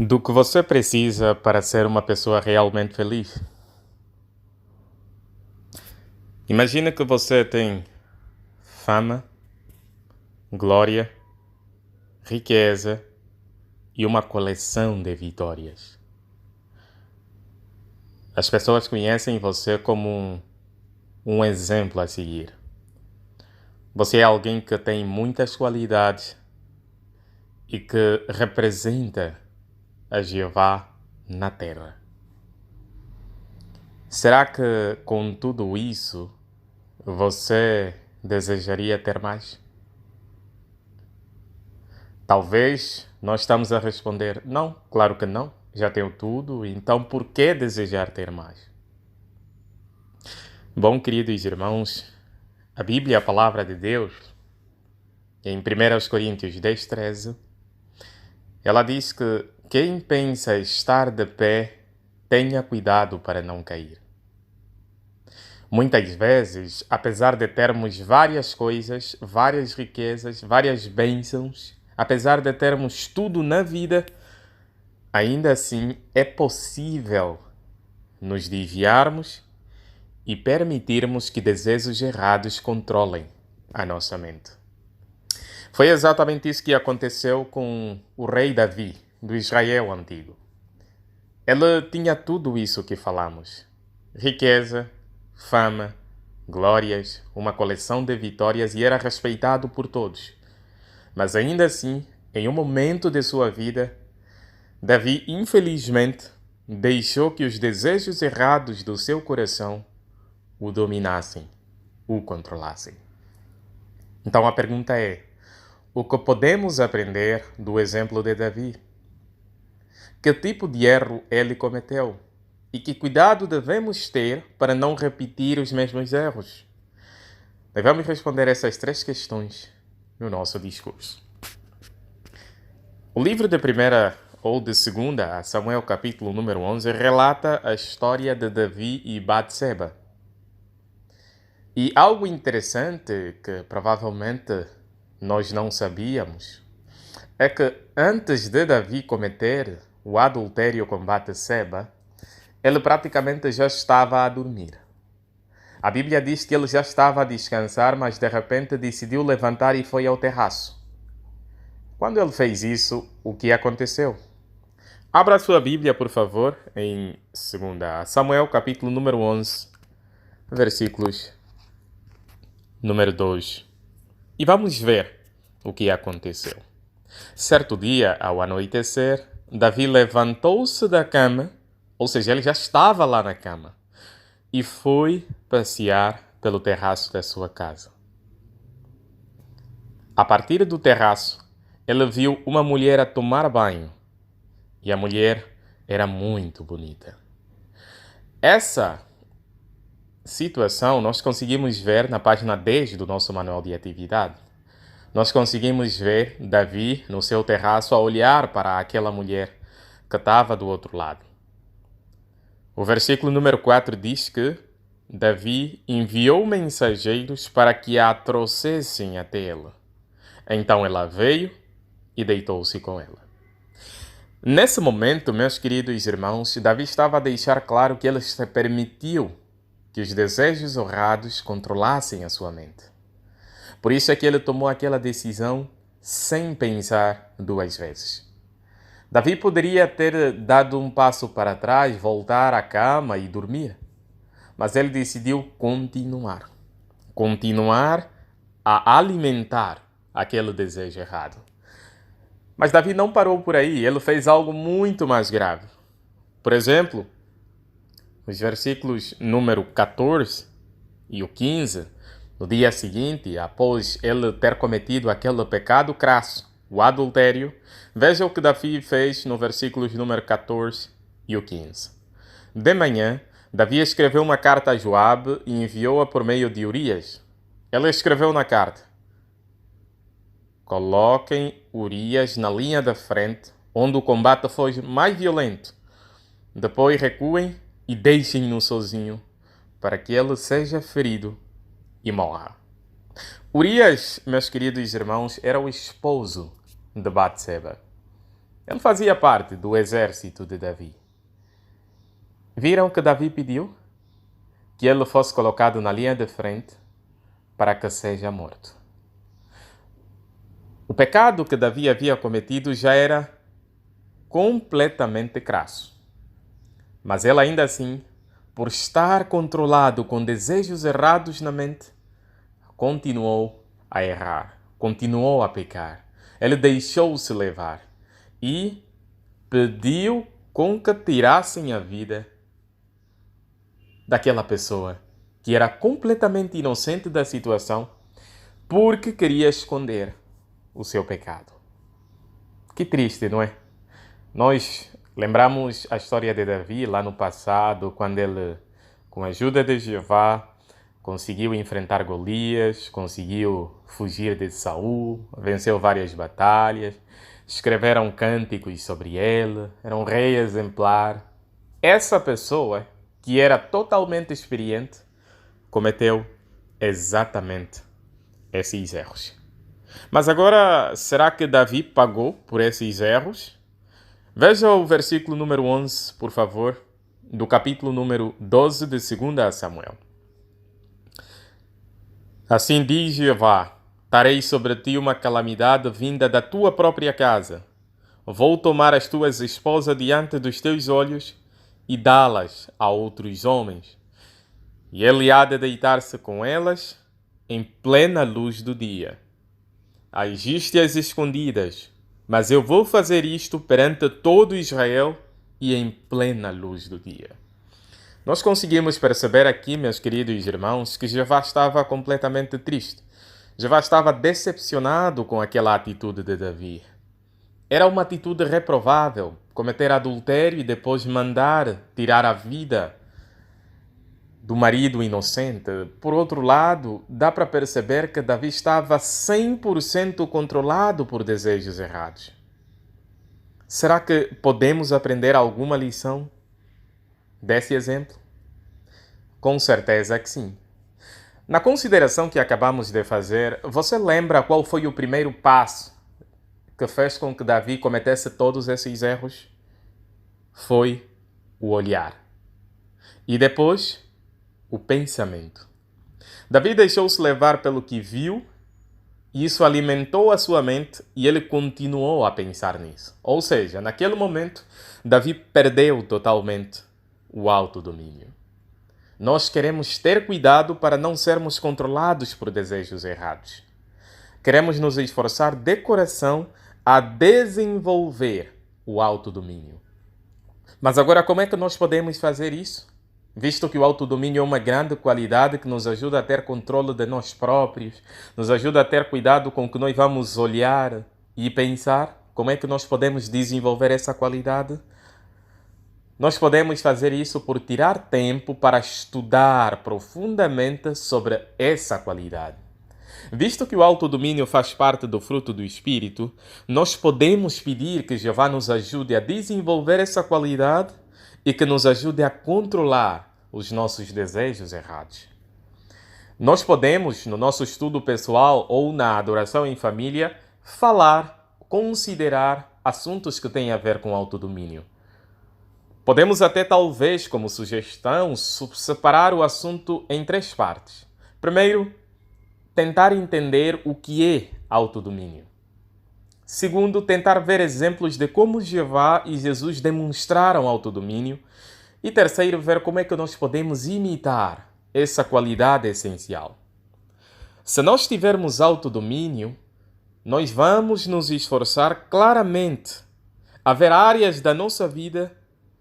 Do que você precisa para ser uma pessoa realmente feliz? Imagina que você tem fama, glória, riqueza e uma coleção de vitórias. As pessoas conhecem você como um exemplo a seguir. Você é alguém que tem muitas qualidades e que representa a Jeová na terra. Será que com tudo isso você desejaria ter mais? Talvez nós estamos a responder, não, claro que não, já tenho tudo, então por que desejar ter mais? Bom, queridos irmãos, a Bíblia, a palavra de Deus, em 1 Coríntios 10:13, ela diz que quem pensa estar de pé, tenha cuidado para não cair. Muitas vezes, apesar de termos várias coisas, várias riquezas, várias bênçãos, apesar de termos tudo na vida, ainda assim é possível nos desviarmos e permitirmos que desejos errados controlem a nossa mente. Foi exatamente isso que aconteceu com o rei Davi, do Israel antigo. Ele tinha tudo isso que falamos: riqueza, fama, glórias, uma coleção de vitórias e era respeitado por todos. Mas ainda assim, em um momento de sua vida, Davi, infelizmente, deixou que os desejos errados do seu coração o dominassem, o controlassem. Então a pergunta é: o que podemos aprender do exemplo de Davi? Que tipo de erro ele cometeu? E que cuidado devemos ter para não repetir os mesmos erros? Devemos responder essas três questões no nosso discurso. O livro de 1ª ou de 2ª Samuel, capítulo número 11, relata a história de Davi e Batseba. E algo interessante que provavelmente nós não sabíamos é que antes de Davi cometer o adultério com Batseba, ele praticamente já estava a dormir. A Bíblia diz que ele já estava a descansar, mas de repente decidiu levantar e foi ao terraço. Quando ele fez isso, o que aconteceu? Abra sua Bíblia, por favor, em 2ª Samuel, capítulo número 11, versículos número 2. E vamos ver o que aconteceu. Certo dia, ao anoitecer, Davi levantou-se da cama, ou seja, ele já estava lá na cama, e foi passear pelo terraço da sua casa. A partir do terraço, ele viu uma mulher a tomar banho, e a mulher era muito bonita. Essa situação nós conseguimos ver na página 10 do nosso manual de atividade. Nós conseguimos ver Davi no seu terraço a olhar para aquela mulher que estava do outro lado. O versículo número 4 diz que Davi enviou mensageiros para que a trouxessem até ele. Então ela veio e deitou-se com ela. Nesse momento, meus queridos irmãos, Davi estava a deixar claro que ele se permitiu que os desejos honrados controlassem a sua mente. Por isso é que ele tomou aquela decisão sem pensar duas vezes. Davi poderia ter dado um passo para trás, voltar à cama e dormir, mas ele decidiu continuar a alimentar aquele desejo errado. Mas Davi não parou por aí, ele fez algo muito mais grave. Por exemplo, os versículos número 14 e o 15, no dia seguinte, após ele ter cometido aquele pecado crasso, o adultério, veja o que Davi fez no versículos número 14 e o 15. De manhã, Davi escreveu uma carta a Joabe e enviou-a por meio de Urias. Ele escreveu na carta: coloquem Urias na linha da frente, onde o combate foi mais violento. Depois recuem e deixem-no sozinho, para que ele seja ferido e morra. Urias, meus queridos irmãos, era o esposo de Batseba. Ele fazia parte do exército de Davi. Viram que Davi pediu? Que ele fosse colocado na linha de frente para que seja morto. O pecado que Davi havia cometido já era completamente crasso. Mas ele ainda assim, por estar controlado com desejos errados na mente, continuou a errar, continuou a pecar. Ele deixou-se levar e pediu com que tirassem a vida daquela pessoa que era completamente inocente da situação porque queria esconder o seu pecado. Que triste, não é? Nós lembramos a história de Davi lá no passado, quando ele, com a ajuda de Jeová, conseguiu enfrentar Golias, conseguiu fugir de Saul, venceu várias batalhas, escreveram cânticos sobre ele, era um rei exemplar. Essa pessoa, que era totalmente experiente, cometeu exatamente esses erros. Mas agora, será que Davi pagou por esses erros? Veja o versículo número 11, por favor, do capítulo número 12 de 2 Samuel. Assim diz Jeová: trarei sobre ti uma calamidade vinda da tua própria casa. Vou tomar as tuas esposas diante dos teus olhos e dá-las a outros homens. E ele há de deitar-se com elas em plena luz do dia. Agiste-as escondidas, mas eu vou fazer isto perante todo Israel e em plena luz do dia. Nós conseguimos perceber aqui, meus queridos irmãos, que Jeová estava completamente triste. Jeová estava decepcionado com aquela atitude de Davi. Era uma atitude reprovável, cometer adultério e depois mandar tirar a vida do marido inocente. Por outro lado, dá para perceber que Davi estava 100% controlado por desejos errados. Será que podemos aprender alguma lição desse exemplo? Com certeza que sim. Na consideração que acabamos de fazer, você lembra qual foi o primeiro passo que fez com que Davi cometesse todos esses erros? Foi o olhar. E depois, o pensamento. Davi deixou-se levar pelo que viu, e isso alimentou a sua mente e ele continuou a pensar nisso. Ou seja, naquele momento, Davi perdeu totalmente o autodomínio. Nós queremos ter cuidado para não sermos controlados por desejos errados. Queremos nos esforçar de coração a desenvolver o autodomínio. Mas agora, como é que nós podemos fazer isso? Visto que o autodomínio é uma grande qualidade que nos ajuda a ter controle de nós próprios, nos ajuda a ter cuidado com o que nós vamos olhar e pensar, como é que nós podemos desenvolver essa qualidade? Nós podemos fazer isso por tirar tempo para estudar profundamente sobre essa qualidade. Visto que o autodomínio faz parte do fruto do Espírito, nós podemos pedir que Jeová nos ajude a desenvolver essa qualidade e que nos ajude a controlar os nossos desejos errados. Nós podemos, no nosso estudo pessoal ou na adoração em família, falar, considerar assuntos que têm a ver com autodomínio. Podemos até, talvez, como sugestão, separar o assunto em 3 partes. Primeiro, tentar entender o que é autodomínio. Segundo, tentar ver exemplos de como Jeová e Jesus demonstraram autodomínio. E terceiro, ver como é que nós podemos imitar essa qualidade essencial. Se nós tivermos autodomínio, nós vamos nos esforçar claramente a ver áreas da nossa vida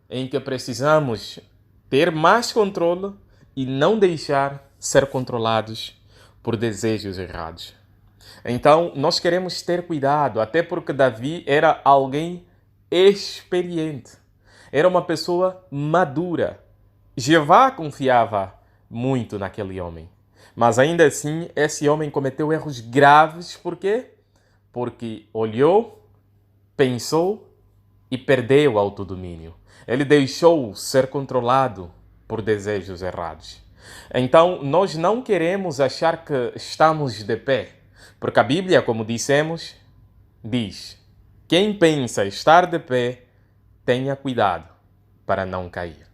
em que precisamos ter mais controle e não deixar ser controlados por desejos errados. Então, nós queremos ter cuidado, até porque Davi era alguém experiente. Era uma pessoa madura. Jeová confiava muito naquele homem. Mas ainda assim, esse homem cometeu erros graves. Por quê? Porque olhou, pensou e perdeu o autodomínio. Ele deixou ser controlado por desejos errados. Então, nós não queremos achar que estamos de pé. Porque a Bíblia, como dissemos, diz: Quem pensa estar de pé, tenha cuidado para não cair.